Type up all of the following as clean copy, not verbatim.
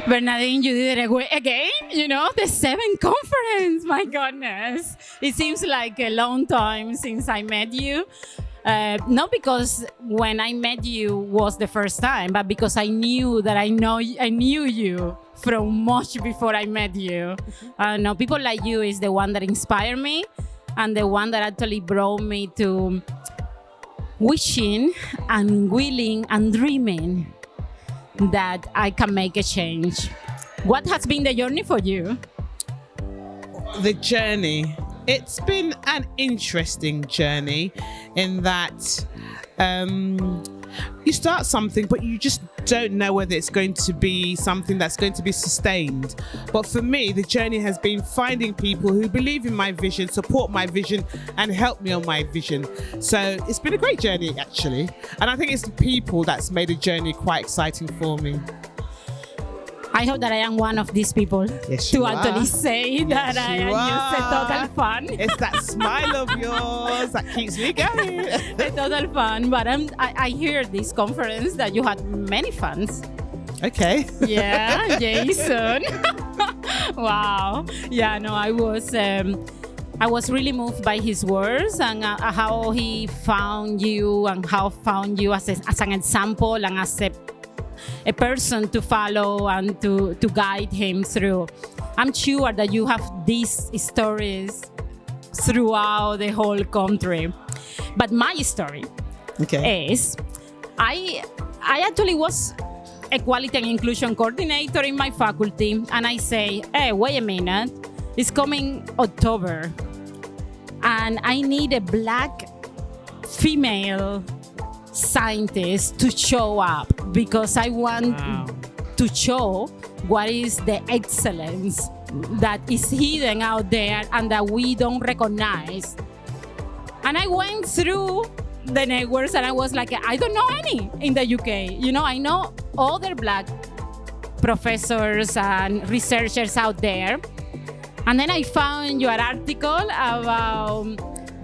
Bernadine, you did it again. The 7th conference. My goodness. It seems like a long time since I met you. Not because when I met you was the first time, but because I knew that I knew you from much before I met you. No, people like you is the one that inspired me and the one that actually brought me to wishing and willing and dreaming that I can make a change. What has been the journey for you? The journey. It's been an interesting journey in that you start something, but you just don't know whether it's going to be something that's going to be sustained. But for me, the journey has been finding people who believe in my vision, support my vision, and help me on my vision. So it's been a great journey, actually. And I think it's the people that's made the journey quite exciting for me. I hope that I am one of these people to actually say that I am just a total fan. It's that smile of yours that keeps me going. A total fan, but I hear this conference that you had many fans. Okay. Yeah, Jason. Wow. Yeah, no, I was really moved by his words and how he found you and how found you as an example and as a person to follow and to guide him through. I'm sure that you have these stories throughout the whole country. But my story is I actually was a quality and inclusion coordinator in my faculty, and I say, hey, wait a minute, it's coming October and I need a Black female scientist to show up because I want to show what is the excellence that is hidden out there and that we don't recognize. And I went through the networks and I was like, I don't know any in the UK. I know other Black professors and researchers out there. And then I found your article about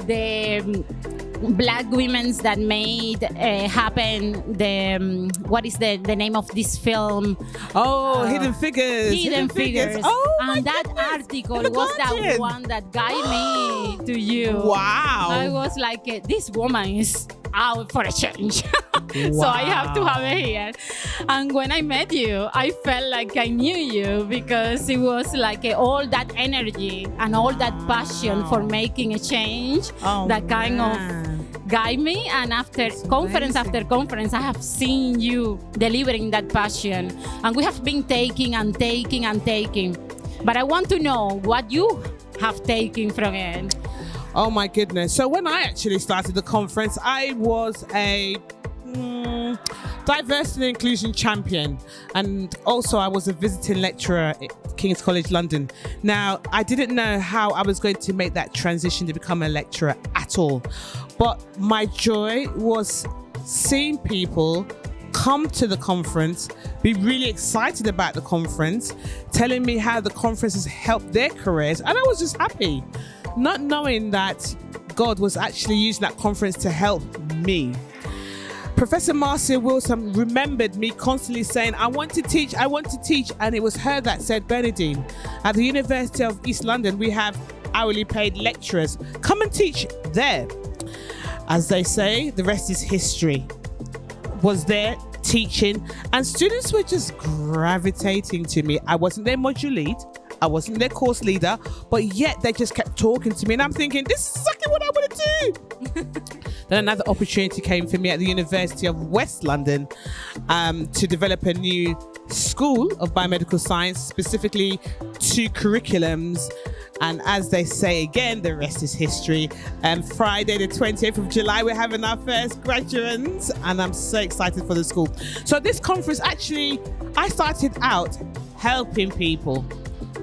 the Black women that made happen what is the name of this film? Hidden Figures. Hidden Figures. Oh, and that article was that one that guided me to you. Wow. I was like, this woman is out for a change. So I have to have it here. And when I met you, I felt like I knew you because it was like all that energy and all that passion for making a change that kind of guide me. And after conference, I have seen you delivering that passion. And we have been taking and taking and taking. But I want to know what you have taken from it. Oh my goodness. So when I actually started the conference, I was a diversity and inclusion champion, and also I was a visiting lecturer at King's College London. Now, I didn't know how I was going to make that transition to become a lecturer at all, but my joy was seeing people come to the conference, be really excited about the conference, telling me how the conference has helped their careers, and I was just happy, not knowing that God was actually using that conference to help me. Professor Marcia Wilson remembered me constantly saying, I want to teach, and it was her that said, Bernadine, at the University of East London, we have hourly paid lecturers. Come and teach there. As they say, the rest is history. Was there teaching, and students were just gravitating to me. I wasn't their module lead, I wasn't their course leader, but yet they just kept talking to me, and I'm thinking, this is exactly what I want to do. Then another opportunity came for me at the University of West London to develop a new school of biomedical science, specifically 2 curriculums. And as they say again, the rest is history. Friday, the 28th of July, we're having our first graduates, and I'm so excited for the school. So this conference, actually, I started out helping people,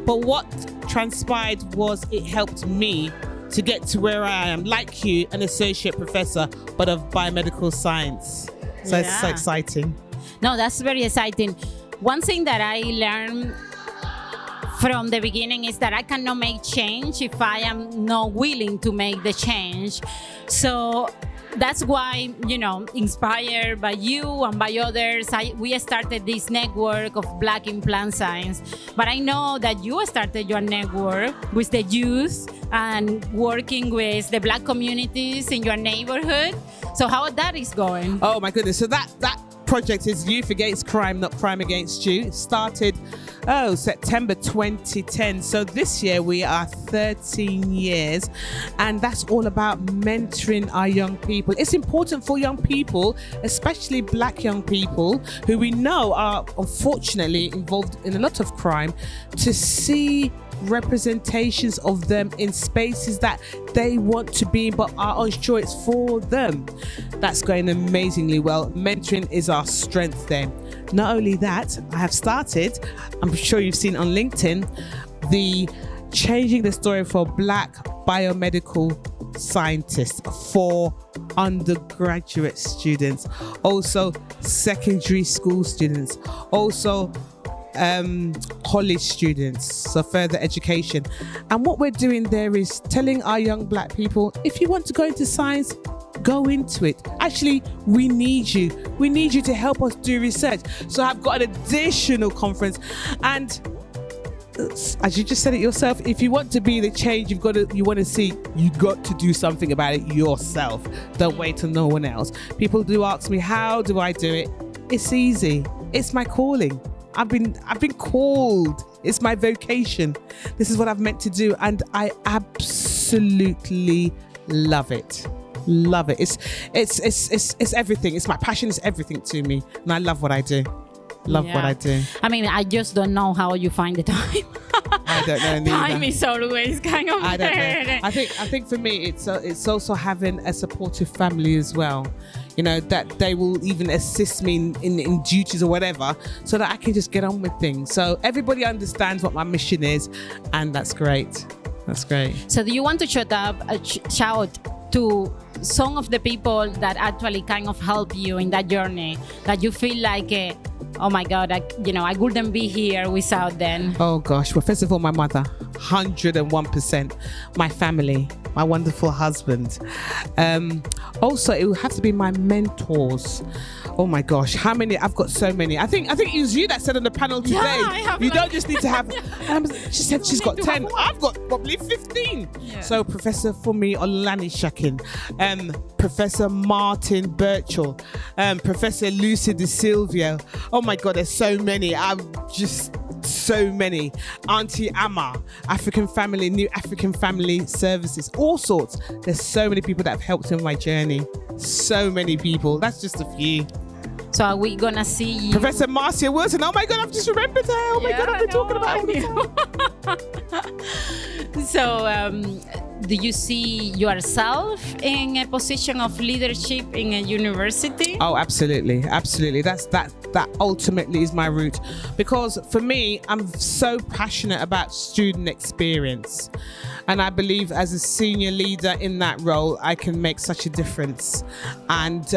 but what transpired was it helped me to get to where I am, like you, an associate professor, but of biomedical science. So It's so exciting. No, that's very exciting. One thing that I learned from the beginning is that I cannot make change if I am not willing to make the change. So that's why, inspired by you and by others, we started this network of Black in plant science. But I know that you started your network with the youth and working with the Black communities in your neighborhood. So how that is going? Oh my goodness. So that project is Youth Against Crime, Not Crime Against You. It started September 2010. So this year we are 13 years, and that's all about mentoring our young people. It's important for young people, especially Black young people who we know are unfortunately involved in a lot of crime, to see representations of them in spaces that they want to be but are unsure it's for them. That's going amazingly well. Mentoring is our strength there. Not only that, I have started, I'm sure you've seen on LinkedIn, the Changing the Story for Black Biomedical Scientists for undergraduate students, also secondary school students, also college students, so further education. And what we're doing there is telling our young Black people, if you want to go into science, go into it. Actually, we need you. We need you to help us do research. So I've got an additional conference, and as you just said it yourself, if you want to be the change you want to see, you got to do something about it yourself. Don't wait till no one else. People do ask me, how do I do it? It's easy. It's my calling. I've been called. It's my vocation. This is what I've meant to do, and I absolutely love it. Love it. It's everything. It's my passion. It's everything to me, and I love what I do. What I do. I mean, I just don't know how you find the time. I don't know neither. Time is always kind of. I don't know. I think for me, it's also having a supportive family as well. That they will even assist me in duties or whatever, so that I can just get on with things. So everybody understands what my mission is, and that's great. That's great. So do you want to shout to some of the people that actually kind of help you in that journey, that you feel like, oh my God, I wouldn't be here without them? Oh gosh. Well, first of all, my mother, 101%. My family, my wonderful husband. Also, it would have to be my mentors. Oh my gosh, how many? I've got so many. I think it was you that said on the panel today, don't just need to have. She said she's got 10. I've got probably 15. Yeah. So Professor Fumi Olanishakin, Professor Martin Birchall, Professor Lucy De Silvio. Oh my God, there's so many. So many. Auntie Amma, New African Family Services, all sorts. There's so many people that have helped in my journey. So many people. That's just a few. So are we gonna see you? Professor Marcia Wilson. Oh my God, I've just remembered her. Oh my God, I've been talking about her. So do you see yourself in a position of leadership in a university? Oh, absolutely. That ultimately is my route, because for me, I'm so passionate about student experience, and I believe as a senior leader in that role, I can make such a difference. And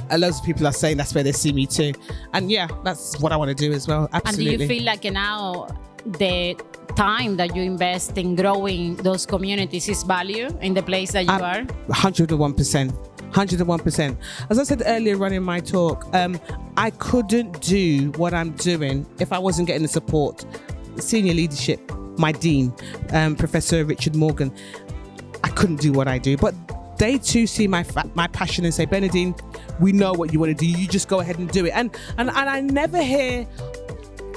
a lot of people are saying that's where they see me too, and yeah, that's what I want to do as well. Absolutely. And do you feel like now the time that you invest in growing those communities is value in the place that you are? 101%. As I said earlier on in my talk, I couldn't do what I'm doing if I wasn't getting the support. Senior leadership, my dean, Professor Richard Morgan, I couldn't do what I do, but they too see my passion and say, Bernadine, we know what you want to do. You just go ahead and do it. And I never hear,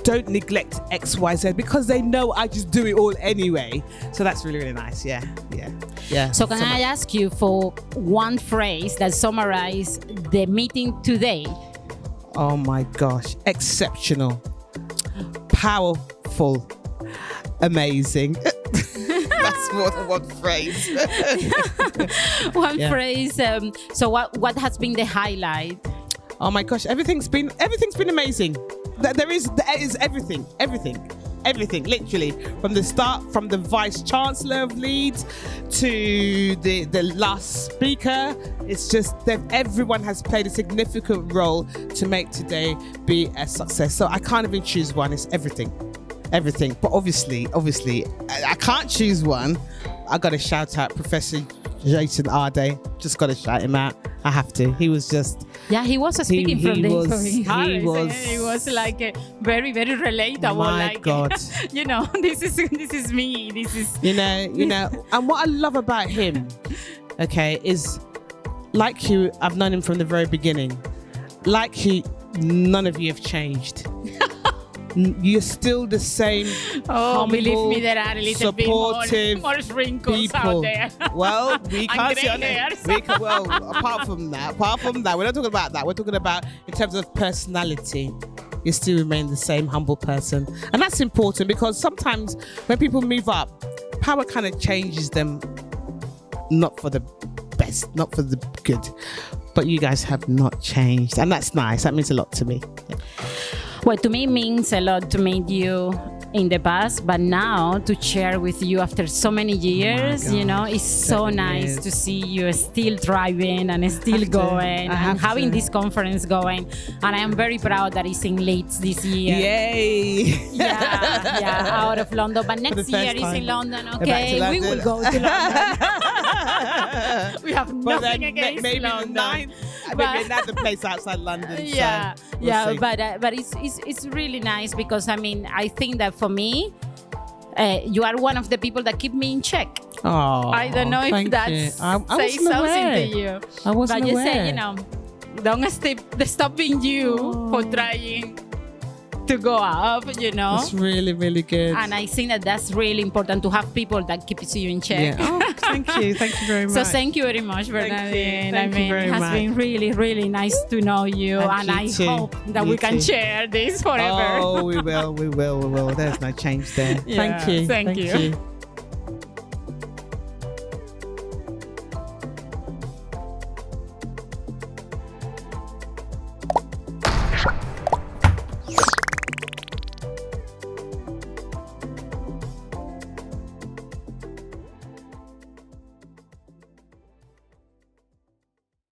don't neglect X, Y, Z, because they know I just do it all anyway. So that's really, really nice. Yeah. So can I ask you for one phrase that summarizes the meeting today? Oh my gosh. Exceptional. Powerful. Amazing. That's more than one phrase. One phrase. So what has been the highlight? Oh my gosh, everything's been amazing. There is everything, literally, from the start, from the Vice Chancellor of Leeds to the last speaker. It's just that everyone has played a significant role to make today be a success. So I can't even choose one. It's everything. But obviously, I can't choose one. I got to shout out Professor Jason Arde. Just got to shout him out. I have to. He was just... Yeah, he was speaking from the he was like very, very relatable. My like, God. You know, this is me. This is... You know. And what I love about him, okay, is like you, I've known him from the very beginning. Like you, none of you have changed. You're still the same. Humble, believe me, there are a little bit supportive more wrinkles people out there. Well, we can't see on hairs. it. Well, apart from that, we're not talking about that. We're talking about in terms of personality. You still remain the same humble person, and that's important because sometimes when people move up, power kind of changes them, not for the best, not for the good. But you guys have not changed, and that's nice. That means a lot to me. Well, to me, it means a lot to meet you in the past, but now to share with you after so many years, you know, it's so nice to see you still thriving and still going and having this conference going. And I am very proud that it's in Leeds this year. Yay! Yeah, out of London. But next year it's in London, okay? London. We will go to London. We have nothing against maybe London. Maybe another place outside London. Yeah, so we'll but it's really nice because I think that for me, you are one of the people that keep me in check. Oh, I don't know if that says something to you. I wasn't but aware. You say, you know, don't stop being you for trying to go up, you know. It's really, really good. And I think that that's really important to have people that keep you in check. Yeah. Oh, thank you very much. So thank you very much, Bernadine. Thank you very it has much. been really, really nice to know you, and I hope that we can share this forever. Oh, we will. There's no change there. Yeah. Thank you. Thank you.